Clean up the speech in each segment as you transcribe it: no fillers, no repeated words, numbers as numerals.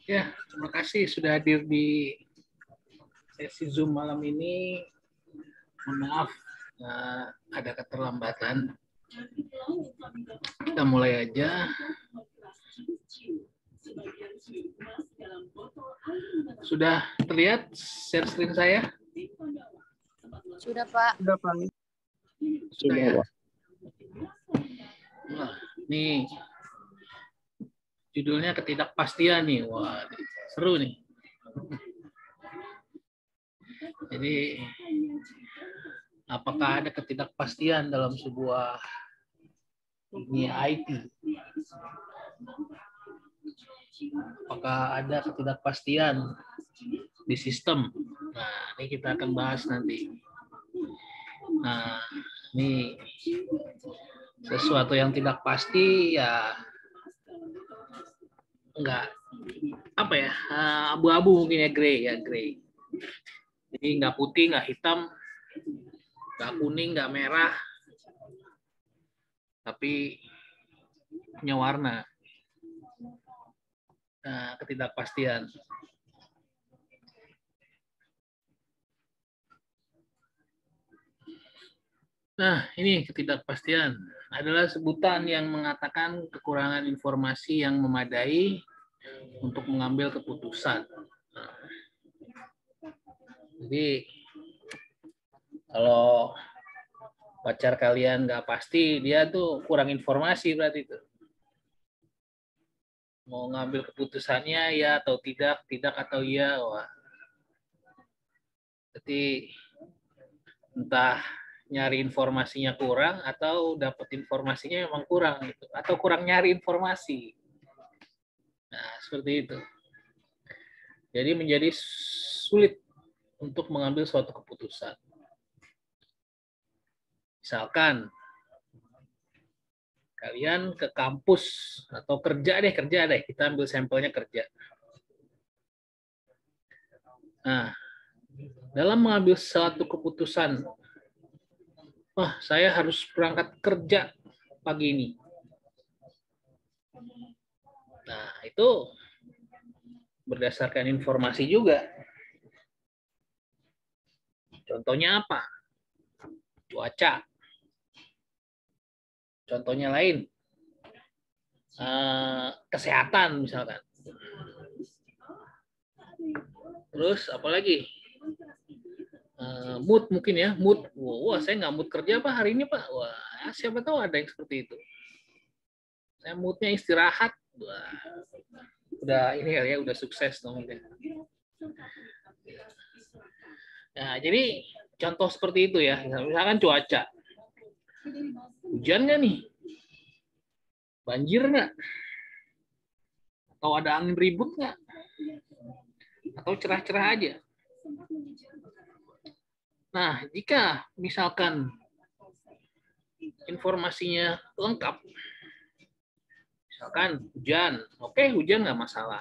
Ya, terima kasih sudah hadir di sesi Zoom malam ini. Mohon maaf, ada keterlambatan. Kita mulai aja. Sudah terlihat share screen saya? Sudah, Pak. Sudah, Pak. Sudah ya? Nah, nih judulnya ketidakpastian nih. Wah, seru nih. Jadi, apakah ada ketidakpastian dalam sebuah dunia IT? Apakah ada ketidakpastian di sistem? Nah, ini kita akan bahas nanti. Nah, ini sesuatu yang tidak pasti ya enggak apa ya, abu-abu mungkin ya, gray. Jadi nggak putih, nggak hitam, nggak kuning, nggak merah, tapi punya warna. Nah, ketidakpastian. Nah, ini ketidakpastian adalah sebutan yang mengatakan kekurangan informasi yang memadai untuk mengambil keputusan. Nah, jadi kalau pacar kalian nggak pasti, dia tuh kurang informasi berarti itu. Mau ngambil keputusannya ya atau tidak atau iya, wah. Jadi entah nyari informasinya kurang atau dapat informasinya memang kurang gitu, atau kurang nyari informasi. Nah, seperti itu. Jadi menjadi sulit untuk mengambil suatu keputusan. Misalkan kalian ke kampus atau kerja deh, kita ambil sampelnya kerja. Nah, dalam mengambil suatu keputusan, wah, saya harus berangkat kerja pagi ini. Nah, itu berdasarkan informasi juga. Contohnya apa? Cuaca. Contohnya lain. Kesehatan misalkan. Terus apalagi? Mood mungkin ya, mood. Wah, saya nggak mood kerja Pak hari ini Pak. Wah, siapa tahu ada yang seperti itu. Saya moodnya istirahat. Wah, udah ini ya, udah sukses dong. Nah, jadi contoh seperti itu ya. Misalkan cuaca. Hujan nggak nih? Banjir nggak? Atau ada angin ribut nggak? Atau cerah-cerah aja? Nah, jika misalkan informasinya lengkap, misalkan hujan, oke, hujan nggak masalah.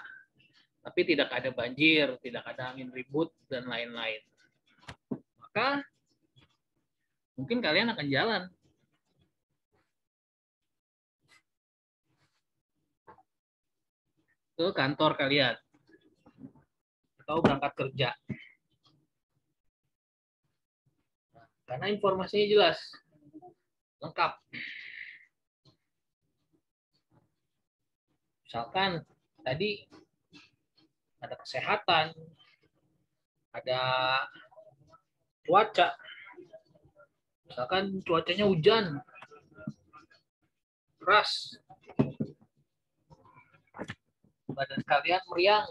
Tapi tidak ada banjir, tidak ada angin ribut, dan lain-lain. Maka mungkin kalian akan jalan. Ke kantor kalian. Atau berangkat kerja. Karena informasinya jelas. Lengkap. Misalkan tadi ada kesehatan, ada cuaca. Misalkan cuacanya hujan, keras, badan kalian meriang.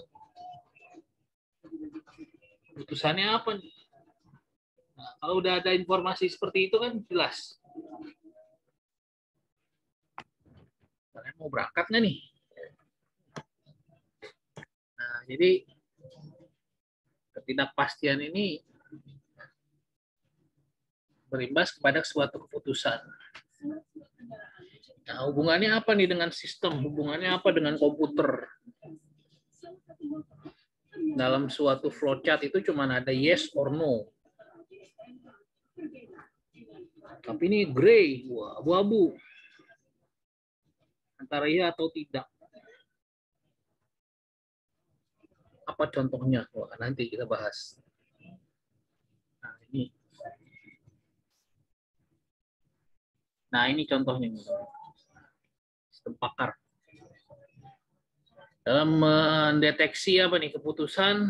Keputusannya apa nih? Nah, kalau udah ada informasi seperti itu kan jelas. Kalian mau berangkat nggak nih? Nah, jadi ketidakpastian ini berimbas kepada suatu keputusan. Nah, hubungannya apa nih dengan sistem? Hubungannya apa dengan komputer? Dalam suatu flowchart itu cuma ada yes or no. Tapi ini gray, abu-abu. Antara iya atau tidak. Apa contohnya? Wah, nanti kita bahas. Nah, ini. Nah, ini contohnya. Sistem pakar. Dalam mendeteksi apa nih keputusan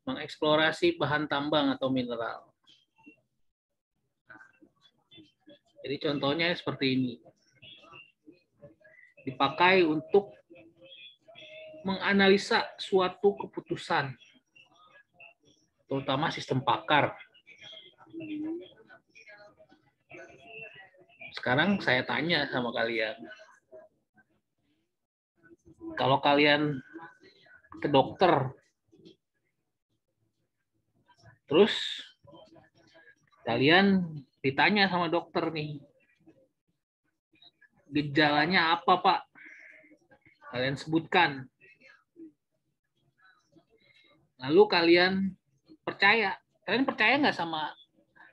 mengeksplorasi bahan tambang atau mineral. Jadi contohnya seperti ini. Dipakai untuk menganalisa suatu keputusan, terutama sistem pakar. Sekarang saya tanya sama kalian. Kalau kalian ke dokter, terus kalian ditanya sama dokter nih, gejalanya apa Pak? Kalian sebutkan. Lalu kalian percaya nggak sama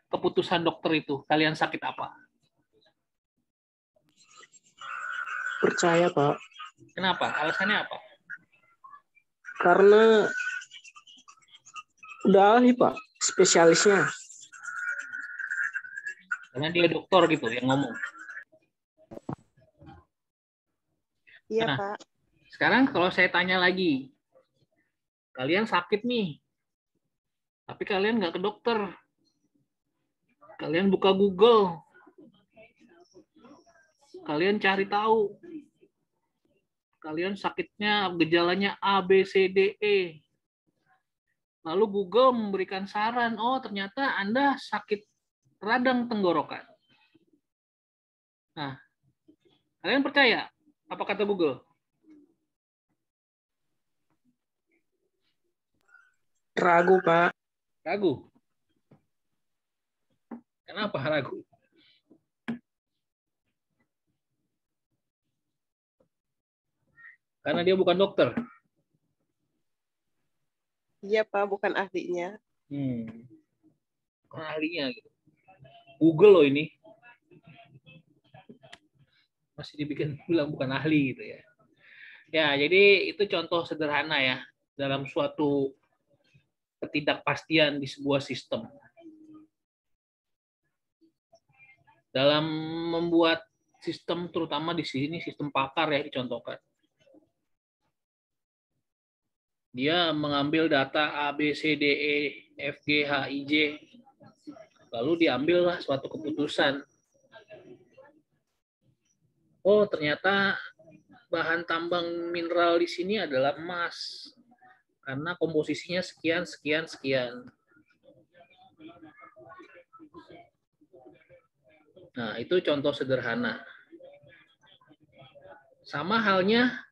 keputusan dokter itu? Kalian sakit apa? Percaya, Pak. Kenapa? Alasannya apa? Karena udah ahli, Pak, spesialisnya. Karena dia dokter gitu yang ngomong. Iya, Nah, Pak. sekarang kalau saya tanya lagi, kalian sakit nih, tapi kalian nggak ke dokter. Kalian buka Google, kalian cari tahu, kalian sakitnya gejalanya A, B, C, D, E. Lalu Google memberikan saran, oh ternyata Anda sakit radang tenggorokan. Nah, kalian percaya apa kata Google? Ragu, Pak. Ragu. Kenapa ragu? Karena dia bukan dokter. Iya, Pak, bukan ahlinya. Bukan ahlinya gitu. Google loh ini. Masih dibikin bilang bukan ahli gitu ya. Ya, jadi itu contoh sederhana ya dalam suatu ketidakpastian di sebuah sistem. Dalam membuat sistem, terutama di sini sistem pakar ya dicontohkan. Dia mengambil data A, B, C, D, E, F, G, H, I, J, lalu diambillah suatu keputusan. Oh, ternyata bahan tambang mineral di sini adalah emas. Karena komposisinya sekian, sekian, sekian. Nah, itu contoh sederhana. Sama halnya,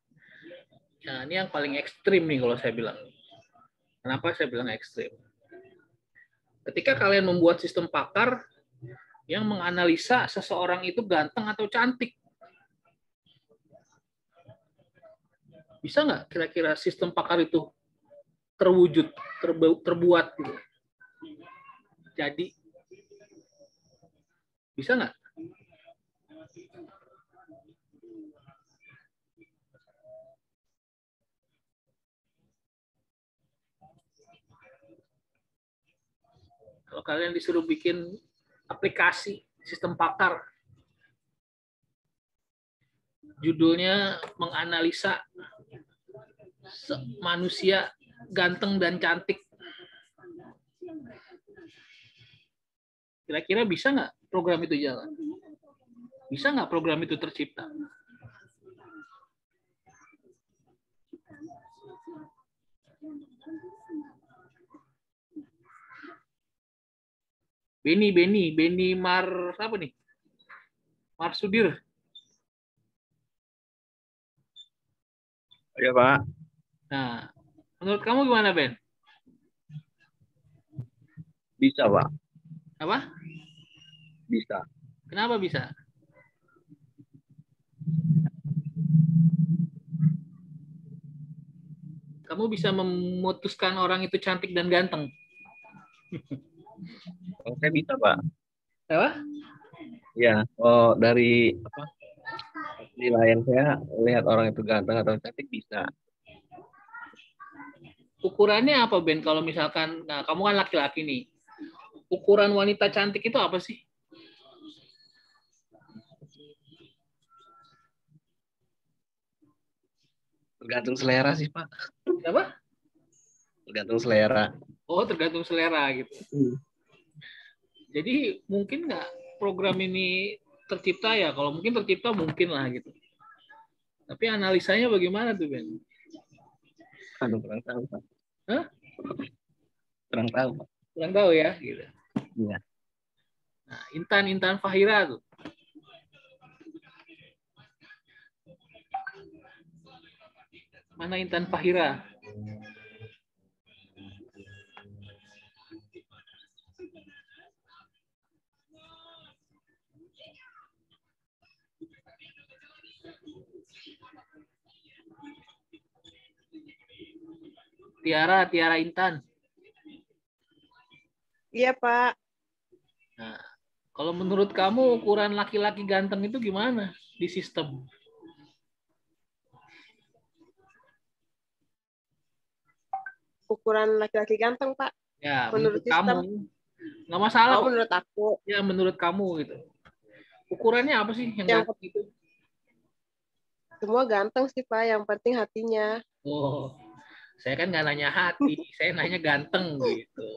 nah ini yang paling ekstrim nih kalau saya bilang. Kenapa saya bilang ekstrim? Ketika kalian membuat sistem pakar yang menganalisa seseorang itu ganteng atau cantik, bisa nggak kira-kira sistem pakar itu terwujud, terbuat gitu? Jadi, bisa nggak? Kalau kalian disuruh bikin aplikasi sistem pakar, judulnya menganalisa manusia ganteng dan cantik, kira-kira bisa nggak program itu jalan? Bisa nggak program itu tercipta? Beni apa nih? Marsudir. Ya Pak. Nah, menurut kamu gimana Ben? Bisa Pak. Apa? Bisa. Kenapa bisa? Kamu bisa memutuskan orang itu cantik dan ganteng. Kalau saya bisa Pak. Apa? Ya, dari apa? Penilaian saya lihat orang itu ganteng atau cantik bisa. ukurannya apa, Ben? Kalau misalkan, nah, kamu kan laki-laki nih. Ukuran wanita cantik itu apa sih? Tergantung selera sih, Pak. Apa? Tergantung selera. Oh, tergantung selera gitu. Jadi mungkin nggak program ini tercipta ya? Kalau mungkin tercipta mungkin lah gitu. Tapi analisanya bagaimana tuh, Ben? Aduh, kurang tahu, Pak. Hah? Kurang tahu, Pak. Kurang tahu ya. Gitu. Iya. Nah, Intan Fahira tuh. Mana Intan Fahira? Tiara Intan. Iya, Pak. Nah, kalau menurut kamu ukuran laki-laki ganteng itu gimana di sistem? Ukuran laki-laki ganteng, Pak. Ya, Menurut menurut kamu sistem. nggak masalah Oh, kok. menurut aku. Ya, menurut kamu gitu. Ukurannya apa sih yang Yang ganteng itu? semua ganteng sih, Pak. Yang penting hatinya. Oh, saya kan nggak nanya hati, saya nanya ganteng gitu.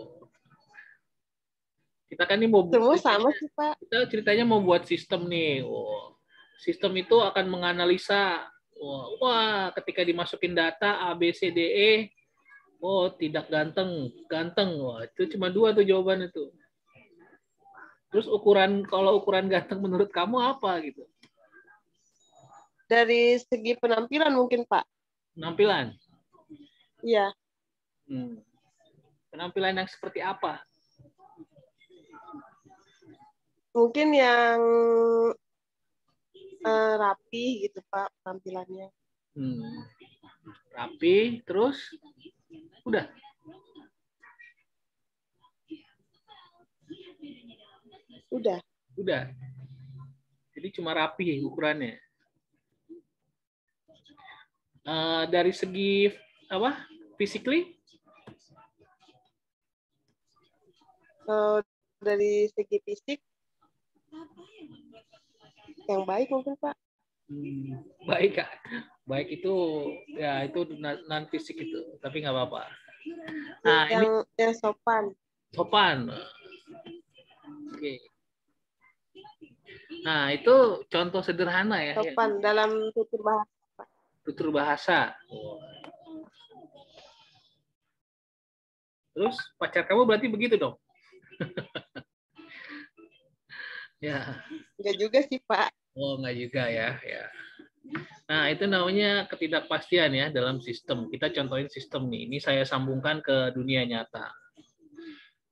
Kita kan ini mau Semua sama sih, Pak. kita ceritanya mau buat sistem nih. Oh, sistem itu akan menganalisa. Wah, ketika dimasukin data A, B, C, D, E, oh tidak ganteng. Wah, itu cuma 2 tuh jawaban itu. Terus kalau ukuran ganteng menurut kamu apa gitu? Dari segi penampilan mungkin, Pak. Penampilan. Iya. Penampilan yang seperti apa? Mungkin yang rapi gitu, Pak, penampilannya. Rapi, terus udah. Udah. Jadi cuma rapi ukurannya. Dari segi apa? Physically? Dari segi fisik yang baik mungkin, Pak. Baik, Kak. Baik itu ya itu non fisik itu, tapi nggak apa-apa. Nah, yang sopan. Sopan. Oke. Nah, itu contoh sederhana ya. Sopan dalam tutur bahasa. Tutur bahasa. Terus pacar kamu berarti begitu dong? Ya. Enggak juga sih, Pak. Oh, enggak juga ya. Nah, itu namanya ketidakpastian ya dalam sistem. Kita contohin sistem nih. Ini saya sambungkan ke dunia nyata.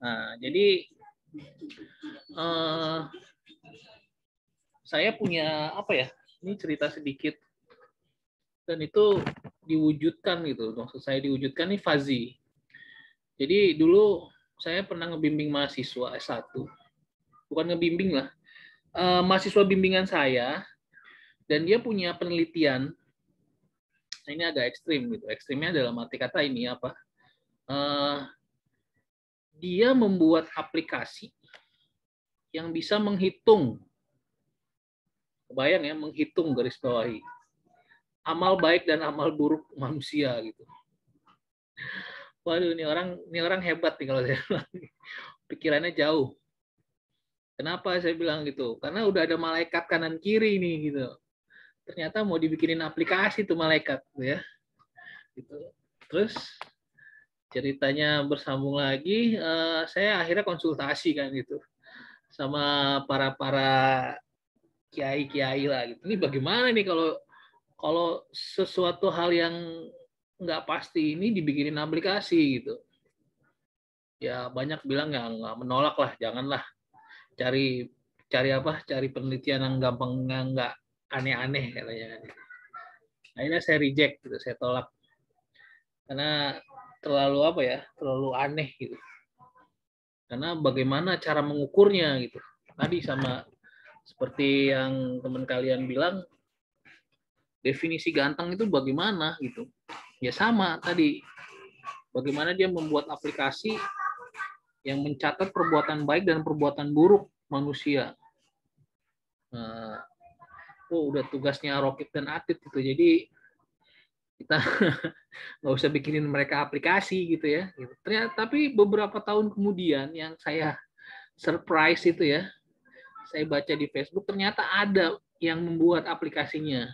Nah, jadi saya punya apa ya? Ini cerita sedikit. Dan itu diwujudkan gitu. Maksud saya diwujudkan nih Fazi. Jadi dulu saya pernah ngebimbing mahasiswa S1. Bukan ngebimbing lah. Mahasiswa bimbingan saya, dan dia punya penelitian. Nah, ini agak ekstrim gitu. Ekstrimnya dalam arti kata ini apa? Dia membuat aplikasi yang bisa menghitung, kebayang ya, menghitung garis bawahi amal baik dan amal buruk manusia gitu. Waduh, ini orang hebat nih kalau saya bilang. Pikirannya jauh. Kenapa saya bilang gitu? Karena udah ada malaikat kanan kiri nih gitu. Ternyata mau dibikinin aplikasi tuh malaikat ya. Gitu. Terus ceritanya bersambung lagi, saya akhirnya konsultasi kan gitu sama para kiai lah gitu. Ini bagaimana nih kalau sesuatu hal yang nggak pasti ini dibikinin aplikasi gitu. Ya banyak bilang ya nggak, menolak lah, janganlah cari penelitian yang gampang, nggak aneh-aneh katanya. Akhirnya saya reject gitu, saya tolak karena terlalu aneh gitu. Karena bagaimana cara mengukurnya gitu. Tadi sama seperti yang teman kalian bilang, definisi ganteng itu bagaimana gitu. Ya sama tadi, Bagaimana dia membuat aplikasi yang mencatat perbuatan baik dan perbuatan buruk manusia. Nah, udah tugasnya Rocket dan Atit itu. Jadi kita nggak usah bikinin mereka aplikasi gitu ya. Ternyata tapi beberapa tahun kemudian yang saya surprise itu ya, saya baca di Facebook ternyata ada yang membuat aplikasinya.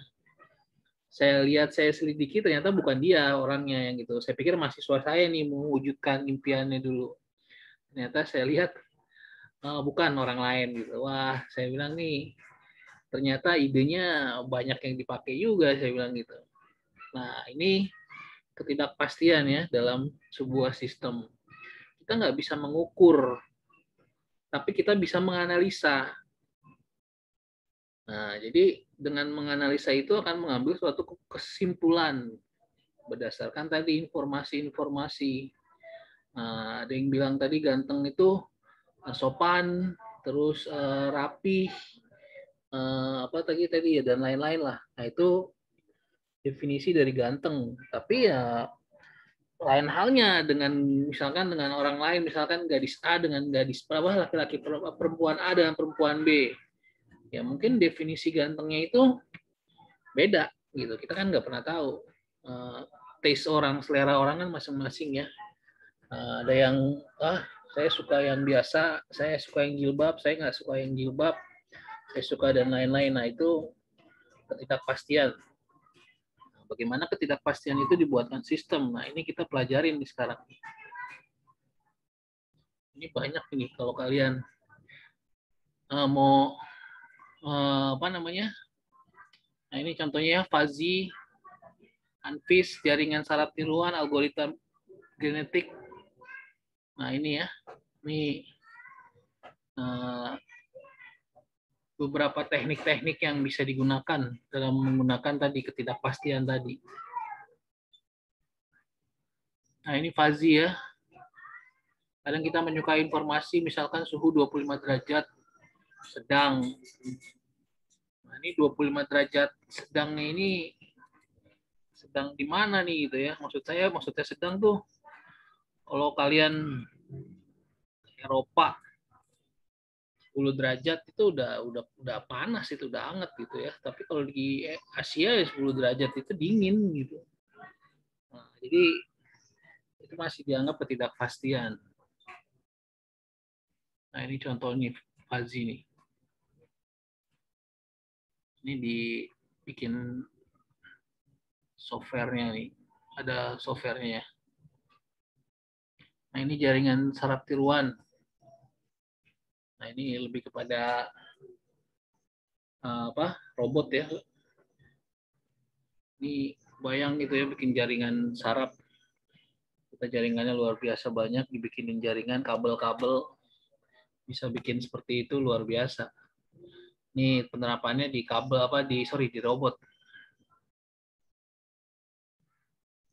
Saya lihat, saya selidiki, ternyata bukan dia orangnya yang gitu. Saya pikir mahasiswa saya nih mewujudkan impiannya dulu. Ternyata saya lihat bukan orang lain gitu. Wah, saya bilang nih, ternyata idenya banyak yang dipakai juga, saya bilang gitu. Nah, ini ketidakpastian ya dalam sebuah sistem. Kita nggak bisa mengukur, tapi kita bisa menganalisa. Nah, jadi dengan menganalisa itu akan mengambil suatu kesimpulan berdasarkan tadi informasi-informasi. Nah, ada yang bilang tadi ganteng itu sopan, terus rapi, apa tadi ya dan lain-lain lah. Nah, itu definisi dari ganteng. Tapi ya lain halnya dengan misalkan dengan orang lain, misalkan gadis A dengan gadis laki-laki perempuan A dengan perempuan B. Ya mungkin definisi gantengnya itu beda gitu. Kita kan nggak pernah tahu. Taste orang, selera orang kan masing-masing ya. Ada yang saya suka yang biasa, saya suka yang jilbab, saya nggak suka yang jilbab, saya suka dan lain-lain. Nah itu ketidakpastian. Bagaimana ketidakpastian itu dibuatkan sistem. Nah ini kita pelajarin di sekarang. Ini banyak ini kalau kalian mau apa namanya? Nah ini contohnya ya, fuzzy, Anfis, jaringan saraf tiruan, algoritma genetik. Nah ini ya, ini beberapa teknik-teknik yang bisa digunakan dalam menggunakan tadi ketidakpastian tadi. Nah ini fuzzy ya. Kadang kita menyukai informasi, misalkan suhu 25 derajat sedang. Nah ini 25 derajat sedangnya ini sedang di mana nih gitu ya? Maksudnya sedang tuh kalau kalian Eropa 10 derajat itu udah panas, itu udah hangat gitu ya. Tapi kalau di Asia 10 derajat itu dingin gitu. Nah, jadi itu masih dianggap ketidakpastian. Nah, ini contohnya fuzzy nih. Ini dibikin softwarenya nih. Ada softwarenya ya. Nah, ini jaringan saraf tiruan. Nah, ini lebih kepada robot ya. Ini bayang gitu ya, bikin jaringan saraf. Kita jaringannya luar biasa banyak, dibikinin jaringan kabel-kabel, bisa bikin seperti itu luar biasa. Ini penerapannya di kabel di robot.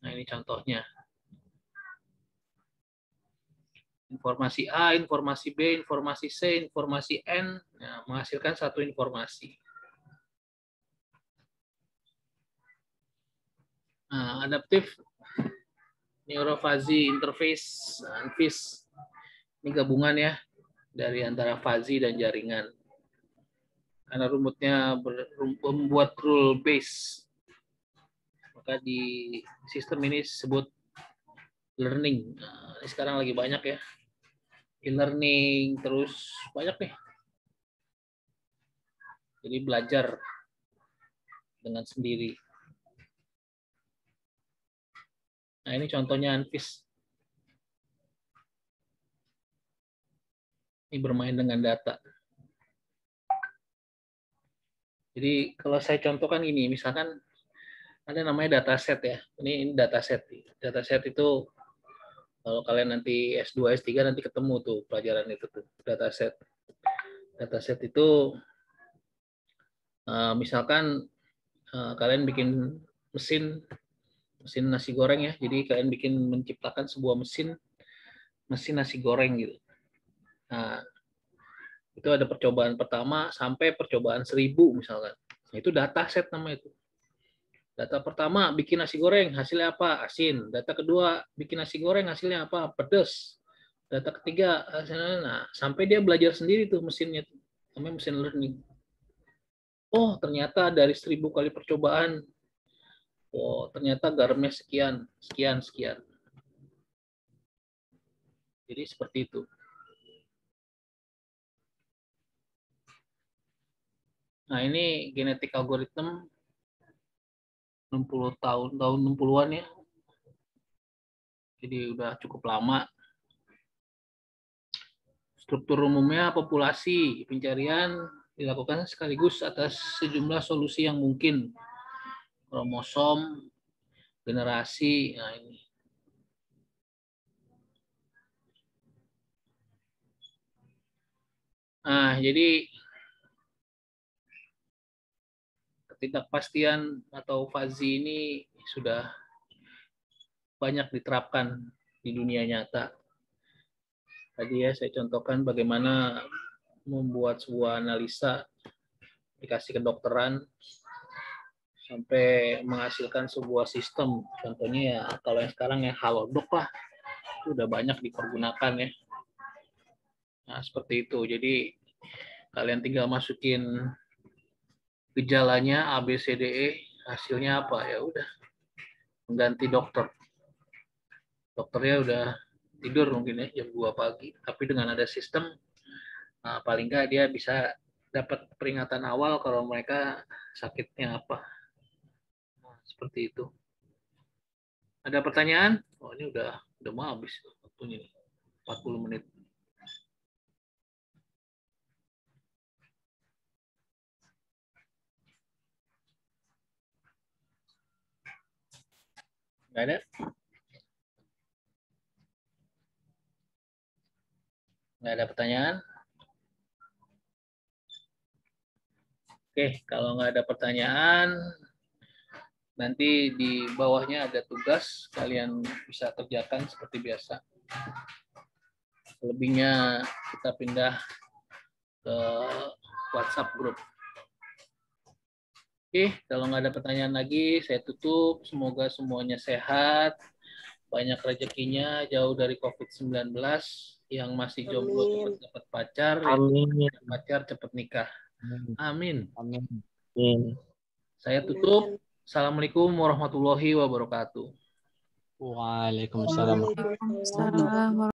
Nah, ini contohnya. Informasi A, informasi B, informasi C, informasi N, nah, menghasilkan satu informasi. Nah, adaptive neurophagy interface, ANFIS. Ini gabungan ya dari antara fuzzy dan jaringan. Karena rumusnya membuat rule base, maka di sistem ini disebut learning. Nah, ini sekarang lagi banyak ya, e-learning terus banyak nih. Jadi belajar dengan sendiri. Nah ini contohnya ANFIS. Ini bermain dengan data. Jadi kalau saya contohkan ini, misalkan ada namanya dataset ya. Ini dataset. Dataset itu kalau kalian nanti S2, S3 nanti ketemu tuh pelajaran itu tuh, dataset. Dataset itu misalkan kalian bikin mesin nasi goreng ya. Jadi kalian menciptakan sebuah mesin nasi goreng gitu. Nah, itu ada percobaan pertama sampai percobaan 1000 misalkan. Nah, itu dataset namanya itu. Data pertama, bikin nasi goreng, hasilnya apa? Asin. Data kedua, bikin nasi goreng, hasilnya apa? Pedas. Data ketiga, hasilnya, nah, sampai dia belajar sendiri tuh mesinnya. Namanya mesin learning. Oh, ternyata dari 1000 kali percobaan, oh, ternyata garamnya sekian, sekian, sekian. Jadi seperti itu. Nah, ini genetik algoritma 60 tahun 60-an ya. Jadi udah cukup lama. Struktur umumnya populasi, pencarian dilakukan sekaligus atas sejumlah solusi yang mungkin. Kromosom, generasi, nah ini. Nah, jadi ketidakpastian atau fuzzy ini sudah banyak diterapkan di dunia nyata. Tadi ya saya contohkan bagaimana membuat sebuah analisa aplikasi kedokteran sampai menghasilkan sebuah sistem. Contohnya ya kalau yang sekarang ya Halodoc lah, itu udah banyak dipergunakan ya. Nah, seperti itu. Jadi kalian tinggal masukin gejalanya A B C D E, hasilnya apa? Ya udah mengganti dokter. Dokternya udah tidur mungkin ya jam 2 pagi, tapi dengan ada sistem paling nggak dia bisa dapat peringatan awal kalau mereka sakitnya apa. Nah, seperti itu. Ada pertanyaan? Oh, ini udah mau habis waktunya nih. 40 menit. Nggak ada? Nggak ada pertanyaan? Oke, kalau nggak ada pertanyaan, nanti di bawahnya ada tugas, kalian bisa kerjakan seperti biasa. Selebihnya kita pindah ke WhatsApp grup. Oke, kalau nggak ada pertanyaan lagi, saya tutup. Semoga semuanya sehat, banyak rezekinya, jauh dari COVID-19, yang masih jomblo cepat dapat pacar, Amin. yang pacar cepat nikah. Amin. Amin. Saya tutup. Assalamualaikum warahmatullahi wabarakatuh. Waalaikumsalam. Waalaikumsalam.